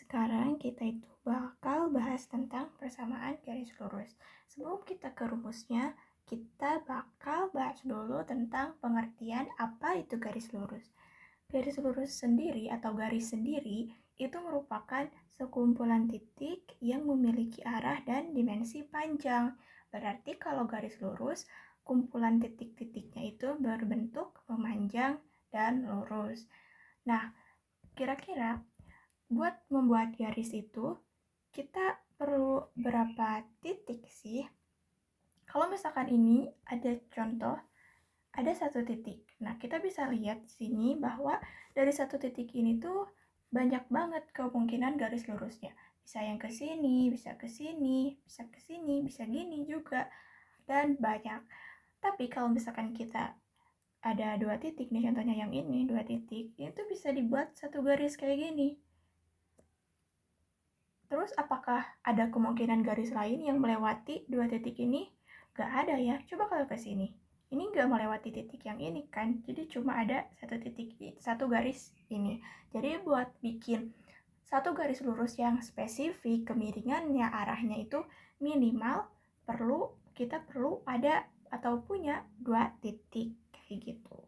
Sekarang kita itu bakal bahas tentang persamaan garis lurus. Sebelum kita ke rumusnya, kita bakal bahas dulu tentang pengertian apa itu garis lurus. Garis lurus sendiri atau garis sendiri itu merupakan sekumpulan titik yang memiliki arah dan dimensi panjang. Berarti kalau garis lurus, kumpulan titik-titiknya itu berbentuk memanjang dan lurus. Nah, kira-kira buat membuat garis itu, kita perlu berapa titik sih? Kalau misalkan ini ada contoh, ada satu titik. Nah, kita bisa lihat di sini bahwa dari satu titik ini tuh banyak banget kemungkinan garis lurusnya. Bisa yang ke sini, bisa ke sini, bisa ke sini, bisa gini juga, dan banyak. Tapi kalau misalkan kita ada dua titik nih, contohnya yang ini, dua titik, itu bisa dibuat satu garis kayak gini. Terus apakah ada kemungkinan garis lain yang melewati dua titik ini? Gak ada ya, coba kalau ke sini. Ini gak melewati titik yang ini kan, jadi cuma ada satu titik, satu garis ini. Jadi buat bikin satu garis lurus yang spesifik, kemiringannya, arahnya itu minimal kita perlu ada atau punya dua titik kayak gitu.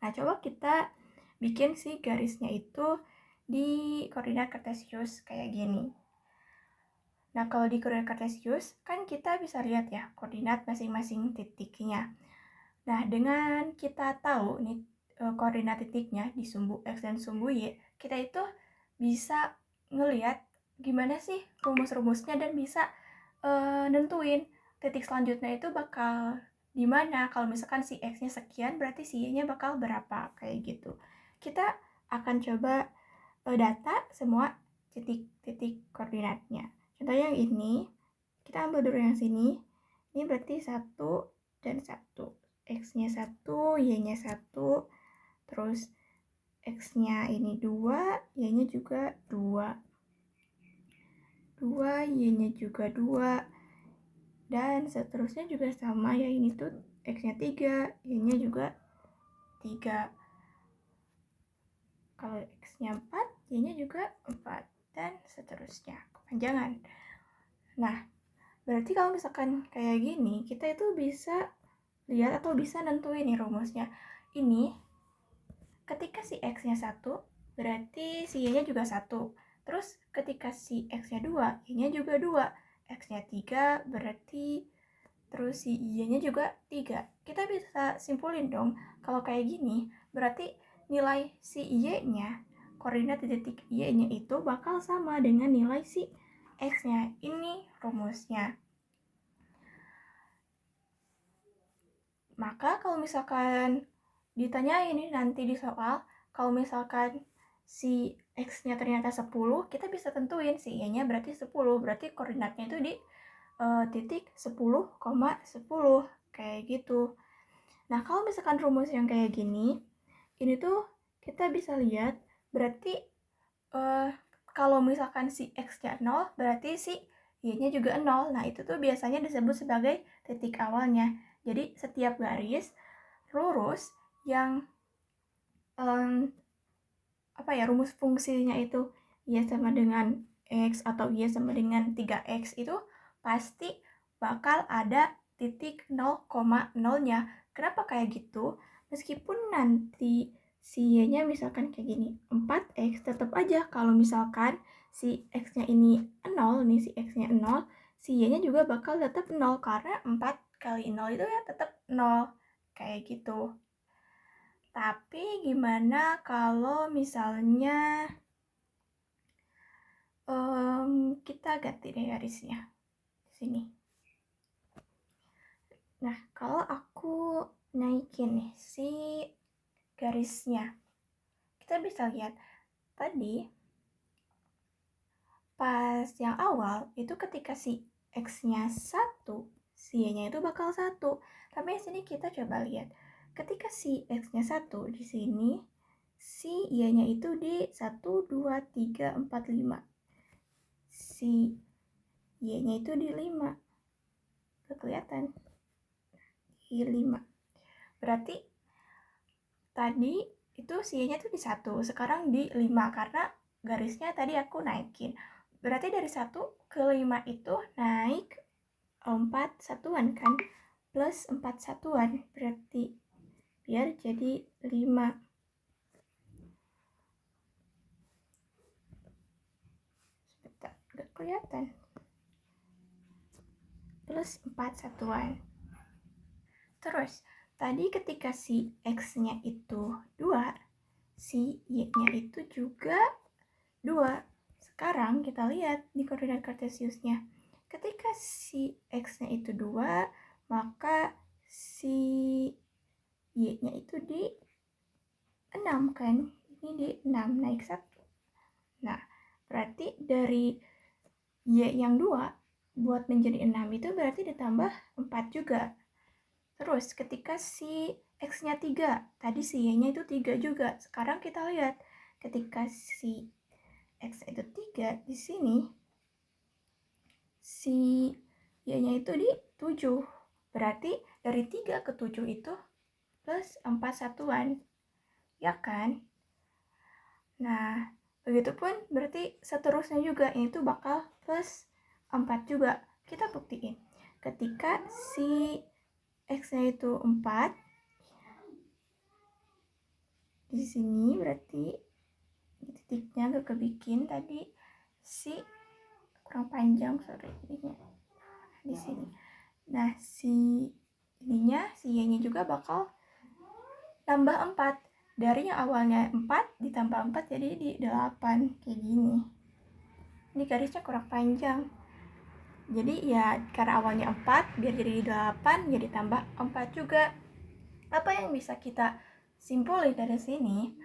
Nah, coba kita bikin si garisnya itu di koordinat kartesius kayak gini. Nah, kalau di koordinat kartesius, kan kita bisa lihat ya koordinat masing-masing titiknya. Nah, dengan kita tahu nih koordinat titiknya di sumbu X dan sumbu Y, kita itu bisa ngelihat gimana sih rumus-rumusnya dan bisa nentuin titik selanjutnya itu bakal di mana. Kalau misalkan si X-nya sekian, berarti si Y-nya bakal berapa, kayak gitu. Kita akan coba data semua titik-titik koordinatnya. Contoh yang ini, kita ambil dulu yang sini. Ini berarti 1 dan 1. X-nya 1, Y-nya 1. Terus X-nya ini 2, Y-nya juga 2. 2, Y-nya juga 2. Dan seterusnya juga sama ya, ini tuh X-nya 3, Y-nya juga 3. Kalau X-nya 4, Y-nya juga 4. Dan seterusnya, kepanjangan. Nah, berarti kalau misalkan kayak gini, kita itu bisa lihat atau bisa nentuin nih rumusnya. Ini, ketika si X-nya 1, berarti si Y-nya juga 1. Terus ketika si X-nya 2, Y-nya juga 2. X-nya 3, berarti terus si Y-nya juga 3. Kita bisa simpulin dong, kalau kayak gini, berarti nilai si Y-nya, koordinat titik Y-nya itu bakal sama dengan nilai si X-nya. Ini rumusnya. Maka kalau misalkan ditanya ini nanti di soal, kalau misalkan si X-nya ternyata 10, kita bisa tentuin si Y-nya berarti 10. Berarti koordinatnya itu di titik 10,10 kayak gitu. Nah, kalau misalkan rumus yang kayak gini, ini tuh kita bisa lihat berarti kalau misalkan si X-nya 0, berarti si Y-nya juga 0. Nah, itu tuh biasanya disebut sebagai titik awalnya. Jadi, setiap garis lurus yang rumus fungsinya itu Y sama dengan X atau Y sama dengan 3X itu pasti bakal ada titik 0,0-nya. Kenapa kayak gitu? Meskipun nanti si Y-nya misalkan kayak gini, 4X, tetap aja kalau misalkan si X-nya ini 0, nih si X-nya 0, si Y-nya juga bakal tetap 0, karena 4 kali 0 itu ya tetap 0, kayak gitu. Tapi gimana kalau misalnya kita ganti deh garisnya di sini. Nah, kalau aku naikin nih si garisnya, kita bisa lihat tadi pas yang awal itu ketika si X-nya 1, si Y-nya itu bakal 1. Tapi di sini kita coba lihat. Ketika si X-nya 1 di sini, si Y-nya itu di 1, 2, 3, 4, 5. Si Y-nya itu di 5. Kelihatan? Di 5. Berarti tadi itu si Y-nya itu di 1, sekarang di 5 karena garisnya tadi aku naikin. Berarti dari 1 ke 5 itu naik 4 satuan kan? Plus 4 satuan. Berarti biar jadi 5. Sebentar, nggak kelihatan. Plus 4 satuan. Terus, tadi ketika si X-nya itu 2, si Y-nya itu juga 2. Sekarang kita lihat di koordinat kartesiusnya. Ketika si X-nya itu 2, maka si Y-nya itu di 6 kan? Ini di 6 naik 1. Nah, berarti dari Y yang 2 buat menjadi 6 itu berarti ditambah 4 juga. Terus ketika si X-nya 3, tadi si Y-nya itu 3 juga. Sekarang kita lihat ketika si X itu 3, di sini si Y-nya itu di 7. Berarti dari 3 ke 7 itu plus 4 satuan. Ya kan? Nah, begitupun berarti seterusnya juga, itu bakal plus 4 juga. Kita buktiin. Ketika si X-nya itu 4, di sini berarti titiknya gak kebikin tadi, si kurang panjang, sorry, ininya di sini. Nah, si ininya, si Y-nya juga bakal tambah 4. Dari yang awalnya 4 ditambah 4 jadi di 8, kayak gini. Ini garisnya kurang panjang. Jadi ya karena awalnya 4, biar jadi 8, jadi tambah 4 juga. Apa yang bisa kita simpulin dari sini?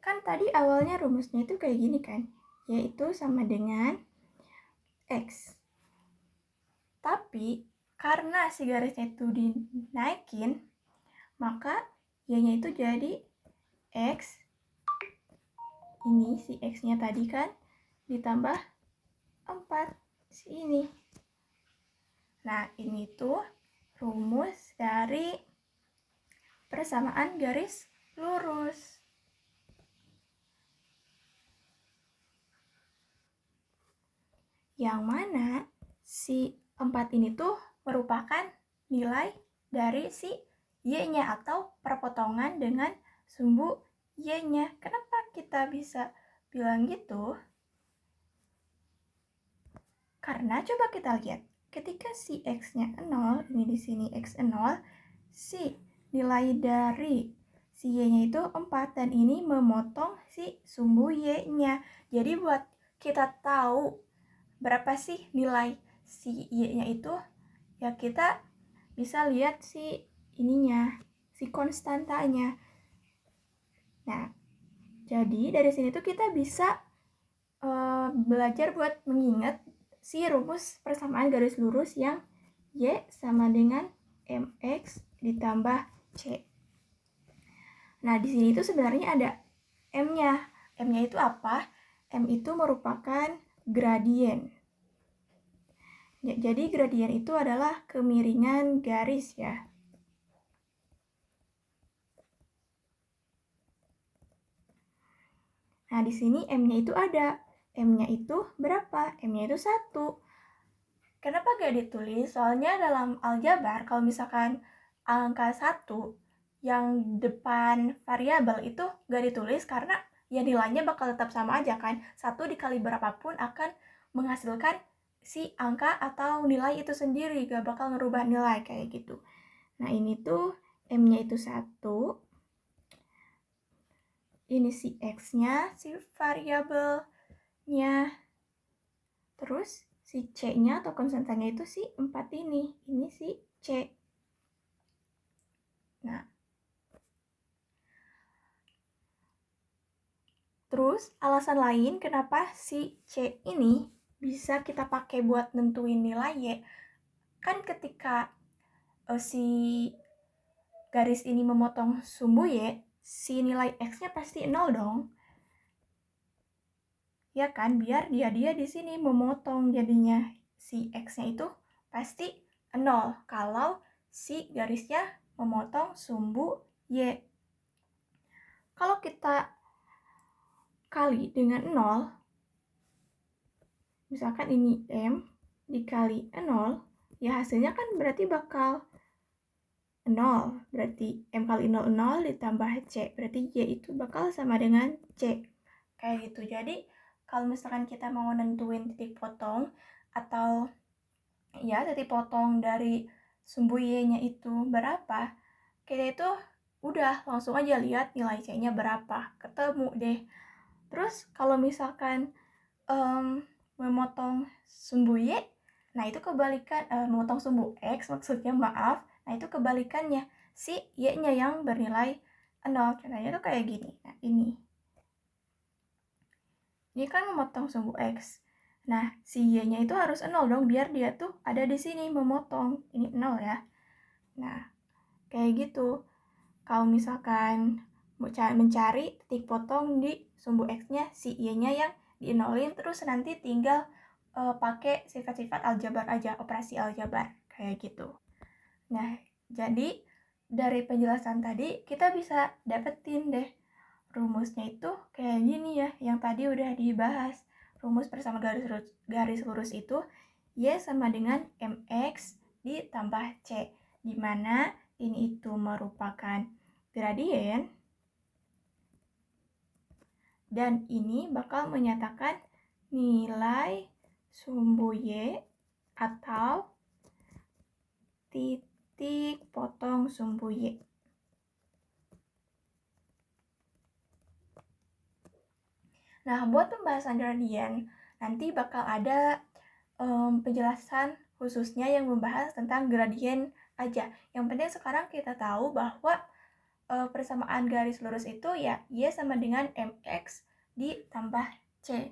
Kan tadi awalnya rumusnya itu kayak gini kan, yaitu sama dengan X. Tapi karena si garisnya itu dinaikin, maka Y-nya itu jadi X. Ini si X-nya tadi kan ditambah 4, si ini. Nah, ini tuh rumus dari persamaan garis lurus. Yang mana si 4 ini tuh merupakan nilai dari si Y-nya atau perpotongan dengan sumbu Y-nya. Kenapa kita bisa bilang gitu? Karena coba kita lihat, ketika si X-nya 0, ini di sini X0, si nilai dari si Y-nya itu 4, dan ini memotong si sumbu Y-nya. Jadi buat kita tahu berapa sih nilai si Y-nya itu, ya kita bisa lihat si ininya, si konstantanya. Nah, jadi dari sini tuh kita bisa belajar buat mengingat si rumus persamaan garis lurus yang Y sama dengan MX ditambah C. Nah, di sini tuh sebenarnya ada M-nya. M-nya itu apa? M itu merupakan gradien. Jadi gradien itu adalah kemiringan garis ya. Nah, di sini M-nya itu ada. M-nya itu berapa? M-nya itu 1. Kenapa gak ditulis? Soalnya dalam aljabar, kalau misalkan angka 1 yang depan variabel itu gak ditulis, karena ya nilainya bakal tetap sama aja kan. 1 dikali berapapun akan menghasilkan si angka atau nilai itu sendiri, gak bakal ngerubah nilai kayak gitu. Nah, ini tuh M-nya itu 1. Ini si X-nya, si variabelnya. Terus si C-nya atau konstantannya itu si 4 ini. Ini si C. Nah, terus alasan lain kenapa si C ini bisa kita pakai buat nentuin nilai Y, kan ketika si garis ini memotong sumbu Y, si nilai X-nya pasti 0 dong. Ya kan, biar dia di sini memotong, jadinya si X-nya itu pasti 0 kalau si garisnya memotong sumbu Y. Kalau kita kali dengan 0, misalkan ini M dikali 0, ya hasilnya kan berarti bakal 0. Berarti M kali 0, 0 ditambah C. Berarti Y itu bakal sama dengan C. Kayak gitu. Jadi, kalau misalkan kita mau nentuin titik potong atau ya titik potong dari sumbu Y-nya itu berapa, kita itu udah langsung aja lihat nilai C-nya berapa. Ketemu deh. Terus kalau misalkan memotong sumbu Y, nah itu kebalikan, memotong sumbu X maksudnya, maaf. Nah itu kebalikannya, si Y-nya yang bernilai 0. Contohnya tuh kayak gini. Nah ini kan memotong sumbu X. Nah si Y-nya itu harus 0 dong, biar dia tuh ada di sini memotong. Ini 0 ya. Nah kayak gitu. Kalau misalkan mencari titik potong di sumbu X-nya, si Y-nya yang di-nolin, terus nanti tinggal pakai sifat-sifat aljabar aja, operasi aljabar, kayak gitu. Nah, jadi dari penjelasan tadi, kita bisa dapetin deh rumusnya itu kayak gini ya, yang tadi udah dibahas. Rumus bersama garis lurus itu Y sama dengan MX ditambah C, di mana ini itu merupakan gradien, dan ini bakal menyatakan nilai sumbu Y atau titik potong sumbu Y. Nah, buat pembahasan gradien, nanti bakal ada penjelasan khususnya yang membahas tentang gradien aja. Yang penting sekarang kita tahu bahwa persamaan garis lurus itu ya Y sama dengan MX ditambah C.